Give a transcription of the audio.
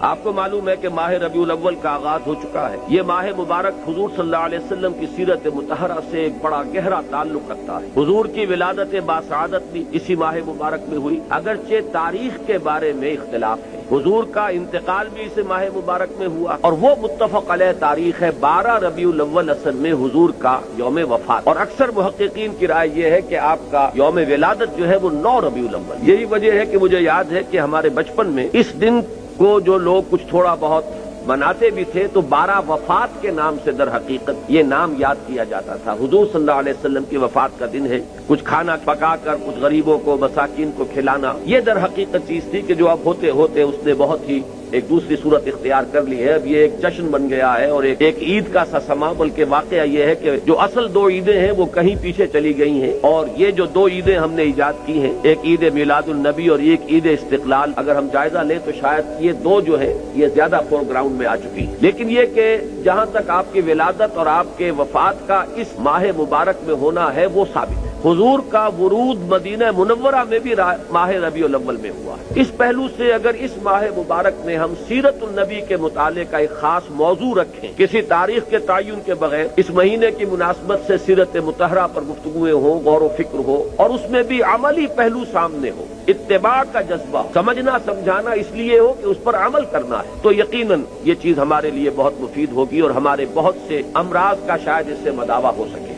آپ کو معلوم ہے کہ ماہ ربیع الاول کا آغاز ہو چکا ہے۔ یہ ماہ مبارک حضور صلی اللہ علیہ وسلم کی سیرت مطہرہ سے ایک بڑا گہرا تعلق رکھتا ہے۔ حضور کی ولادت باسعادت بھی اسی ماہ مبارک میں ہوئی، اگرچہ تاریخ کے بارے میں اختلاف ہے۔ حضور کا انتقال بھی اس ماہ مبارک میں ہوا، اور وہ متفق علیہ تاریخ ہے 12 ربیع الاول اصل میں حضور کا یوم وفات، اور اکثر محققین کی رائے یہ ہے کہ آپ کا یوم ولادت جو ہے وہ 9 ربیع الاول۔ یہی وجہ ہے کہ مجھے یاد ہے کہ ہمارے بچپن میں اس دن کو جو لوگ کچھ تھوڑا بہت مناتے بھی تھے تو 12 وفات کے نام سے در حقیقت یہ نام یاد کیا جاتا تھا۔ حضور صلی اللہ علیہ وسلم کی وفات کا دن ہے، کچھ کھانا پکا کر کچھ غریبوں کو مساکین کو کھلانا، یہ در حقیقت چیز تھی کہ جو اب ہوتے ہوتے اس نے بہت ہی ایک دوسری صورت اختیار کر لی ہے۔ اب یہ ایک جشن بن گیا ہے اور ایک عید کا سا سما، بلکہ واقعہ یہ ہے کہ جو اصل 2 عیدیں ہیں وہ کہیں پیچھے چلی گئی ہیں، اور یہ جو 2 عیدیں ہم نے ایجاد کی ہیں، ایک عید میلاد النبی اور ایک عید استقلال، اگر ہم جائزہ لیں تو شاید یہ 2 جو ہیں یہ زیادہ فور گراؤنڈ میں آ چکی ہیں۔ لیکن یہ کہ جہاں تک آپ کی ولادت اور آپ کے وفات کا اس ماہ مبارک میں ہونا ہے وہ ثابت ہے۔ حضور کا ورود مدینہ منورہ میں بھی ماہ ربیع الاول میں ہوا ہے۔ اس پہلو سے اگر اس ماہ مبارک میں ہم سیرت النبی کے مطالعے کا ایک خاص موضوع رکھیں، کسی تاریخ کے تعین کے بغیر اس مہینے کی مناسبت سے سیرت مطہرہ پر گفتگویں ہوں، غور و فکر ہو، اور اس میں بھی عملی پہلو سامنے ہو، اتباع کا جذبہ، سمجھنا سمجھانا اس لیے ہو کہ اس پر عمل کرنا ہے، تو یقیناً یہ چیز ہمارے لیے بہت مفید ہوگی اور ہمارے بہت سے امراض کا شاید اس سے مداوع ہو سکے۔